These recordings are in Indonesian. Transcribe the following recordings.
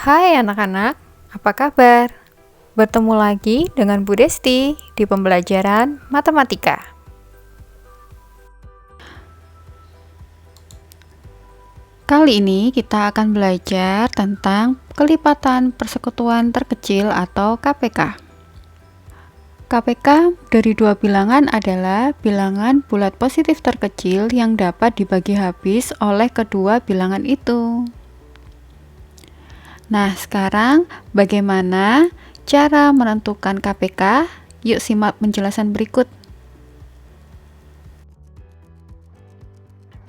Hai anak-anak, apa kabar? Bertemu lagi dengan Bu Desti di pembelajaran matematika. Kali ini kita akan belajar tentang kelipatan persekutuan terkecil atau KPK. KPK dari dua bilangan adalah bilangan bulat positif terkecil yang dapat dibagi habis oleh kedua bilangan itu. Nah, sekarang bagaimana cara menentukan KPK? Yuk simak penjelasan berikut.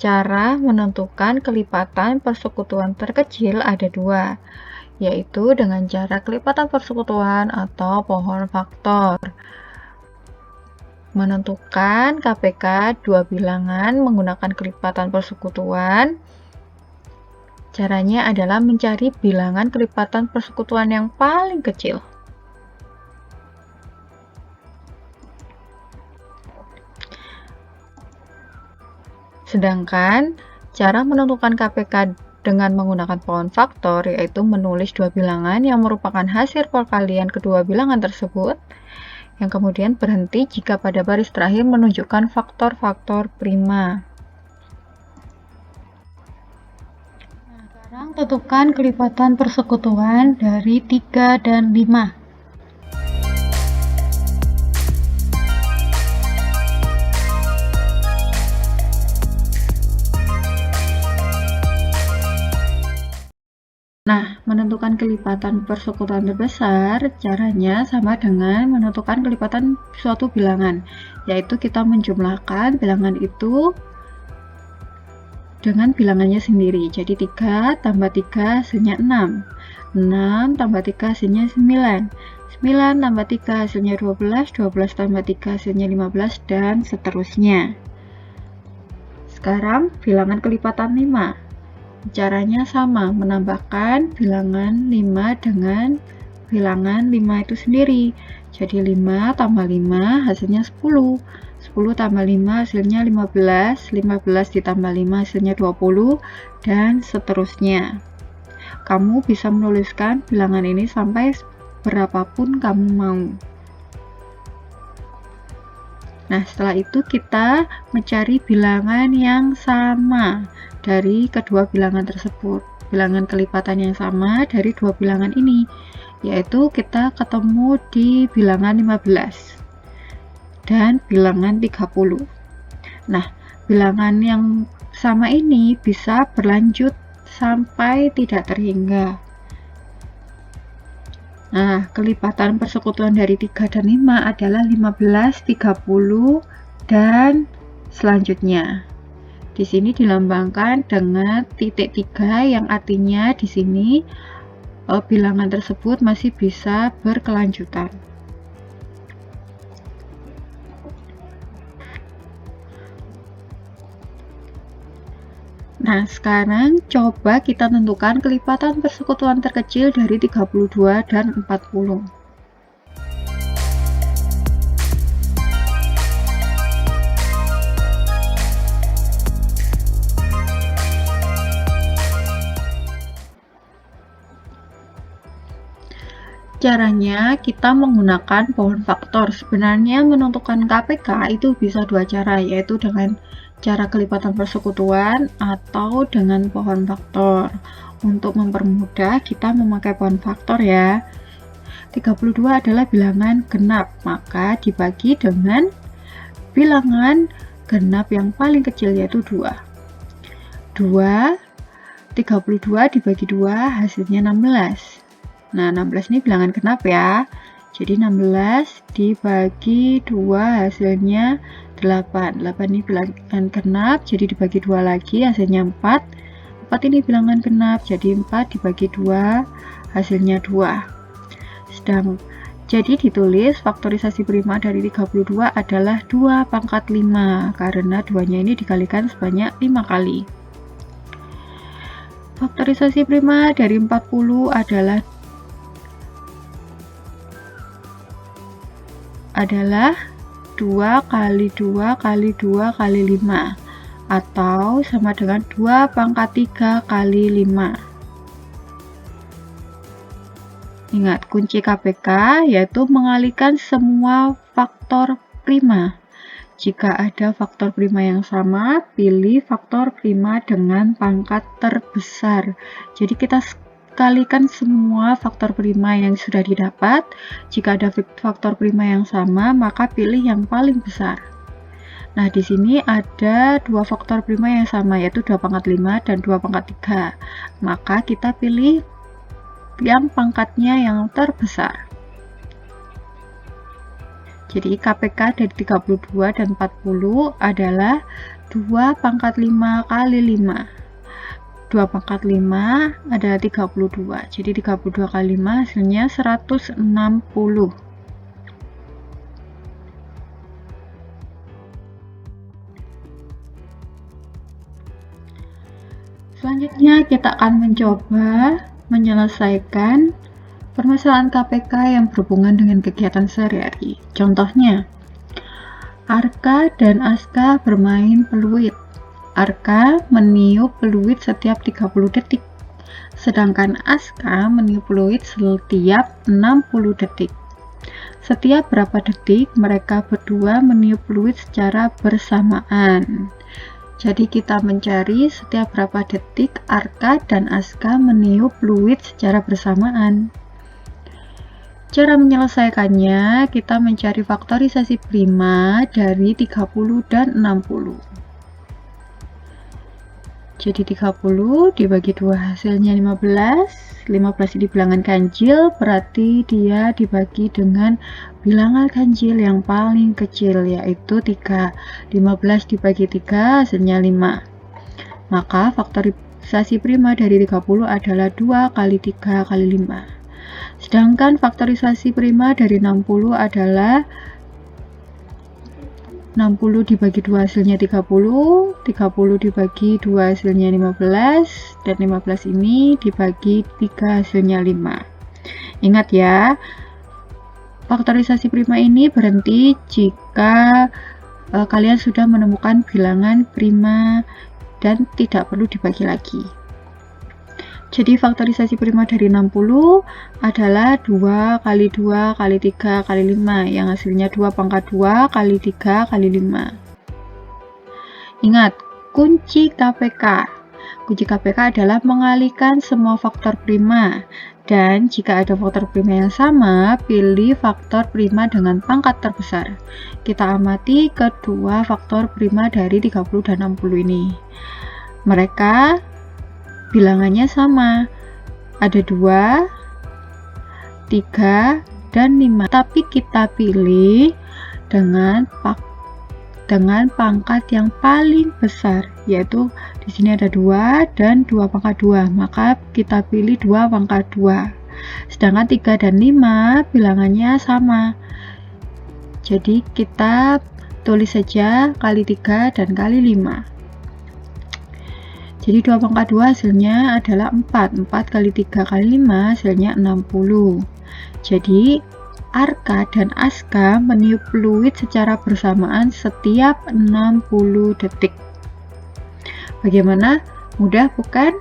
Cara menentukan kelipatan persekutuan terkecil ada dua, yaitu dengan cara kelipatan persekutuan atau pohon faktor. Menentukan KPK dua bilangan menggunakan kelipatan persekutuan, caranya adalah mencari bilangan kelipatan persekutuan yang paling kecil. Sedangkan cara menentukan KPK dengan menggunakan pohon faktor yaitu menulis dua bilangan yang merupakan hasil perkalian kedua bilangan tersebut, yang kemudian berhenti jika pada baris terakhir menunjukkan faktor-faktor prima. Nah, sekarang tentukan kelipatan persekutuan dari 3 dan 5. Nah, menentukan kelipatan persekutuan terbesar, caranya sama dengan menentukan kelipatan suatu bilangan, yaitu kita menjumlahkan bilangan itu dengan bilangannya sendiri. Jadi 3 tambah 3 hasilnya 6. 6 tambah 3 hasilnya 9. 9 tambah 3 hasilnya 12. 12 tambah 3 hasilnya 15, dan seterusnya. Sekarang bilangan kelipatan 5. Caranya sama, menambahkan bilangan 5 dengan bilangan 5 itu sendiri. Jadi 5 tambah 5 hasilnya 10. 10 tambah 5 hasilnya 15. 15 ditambah 5 hasilnya 20, dan seterusnya. Kamu bisa menuliskan bilangan ini sampai berapapun kamu mau. Nah, setelah itu kita mencari bilangan yang sama dari kedua bilangan tersebut. Bilangan kelipatan yang sama dari dua bilangan ini, yaitu kita ketemu di bilangan 15 dan bilangan 30. Nah, bilangan yang sama ini bisa berlanjut sampai tidak terhingga. Nah, kelipatan persekutuan dari 3 dan 5 adalah 15, 30, dan selanjutnya. Di sini dilambangkan dengan titik 3 yang artinya di sini bilangan tersebut masih bisa berkelanjutan. Nah, sekarang coba kita tentukan kelipatan persekutuan terkecil dari 32 dan 40. Caranya kita menggunakan pohon faktor. Sebenarnya menentukan KPK itu bisa dua cara, yaitu dengan cara kelipatan persekutuan atau dengan pohon faktor. Untuk mempermudah kita memakai pohon faktor ya. 32 adalah bilangan genap, maka dibagi dengan bilangan genap yang paling kecil yaitu 2. 32 dibagi 2 hasilnya 16. Nah, 16 ini bilangan genap ya. Jadi 16 dibagi 2 hasilnya 8. 8 ini bilangan genap, jadi dibagi 2 lagi hasilnya 4. 4 ini bilangan genap, jadi 4 dibagi 2 hasilnya 2. Jadi ditulis faktorisasi prima dari 32 adalah 2 pangkat 5, karena 2-nya ini dikalikan sebanyak 5 kali. Faktorisasi prima dari 40 adalah 2 kali 2 kali 2 kali 5, atau sama dengan 2 pangkat 3 kali 5. Ingat, kunci KPK yaitu mengalihkan semua faktor prima. Jika ada faktor prima yang sama, pilih faktor prima dengan pangkat terbesar. Jadi kita kalikan semua faktor prima yang sudah didapat. Jika ada faktor prima yang sama, maka pilih yang paling besar. Nah, di sini ada dua faktor prima yang sama, yaitu 2 pangkat 5 dan 2 pangkat 3. Maka kita pilih yang pangkatnya yang terbesar. Jadi KPK dari 32 dan 40 adalah 2 pangkat 5 kali 5. 2 pangkat 5 adalah 32. Jadi 32 kali 5 hasilnya 160. Selanjutnya kita akan mencoba menyelesaikan permasalahan KPK yang berhubungan dengan kegiatan sehari-hari. Contohnya, Arka dan Aska bermain peluit. Arka meniup peluit setiap 30 detik, sedangkan Aska meniup peluit setiap 60 detik. Setiap berapa detik mereka berdua meniup peluit secara bersamaan. Jadi kita mencari setiap berapa detik Arka dan Aska meniup peluit secara bersamaan. Cara menyelesaikannya, kita mencari faktorisasi prima dari 30 dan 60. Jadi 30 dibagi 2 hasilnya 15. 15 ini bilangan ganjil, berarti dia dibagi dengan bilangan ganjil yang paling kecil, yaitu 3. 15 dibagi 3 hasilnya 5. Maka faktorisasi prima dari 30 adalah 2 kali 3 kali 5. Sedangkan faktorisasi prima dari 60 adalah 60 dibagi 2 hasilnya 30, 30 dibagi 2 hasilnya 15, dan 15 ini dibagi 3 hasilnya 5. Ingat ya, faktorisasi prima ini berhenti jika kalian sudah menemukan bilangan prima dan tidak perlu dibagi lagi. Jadi faktorisasi prima dari 60 adalah 2 kali 2 kali 3 kali 5, yang hasilnya 2 pangkat 2 kali 3 kali 5. Ingat, kunci KPK. Kunci KPK adalah mengalihkan semua faktor prima. Dan jika ada faktor prima yang sama, pilih faktor prima dengan pangkat terbesar. Kita amati kedua faktor prima dari 30 dan 60 ini. Mereka bilangannya sama, ada 2, 3, dan 5. Tapi kita pilih dengan pangkat yang paling besar, yaitu di sini ada 2 dan 2 pangkat 2. Maka kita pilih 2 pangkat 2. Sedangkan 3 dan 5 bilangannya sama. Jadi kita tulis saja kali 3 dan kali 5. Jadi 2 pangkat 2 hasilnya adalah 4. 4 kali 3 kali 5 hasilnya 60. Jadi Arka dan Aska meniup peluit secara bersamaan setiap 60 detik. Bagaimana? Mudah bukan?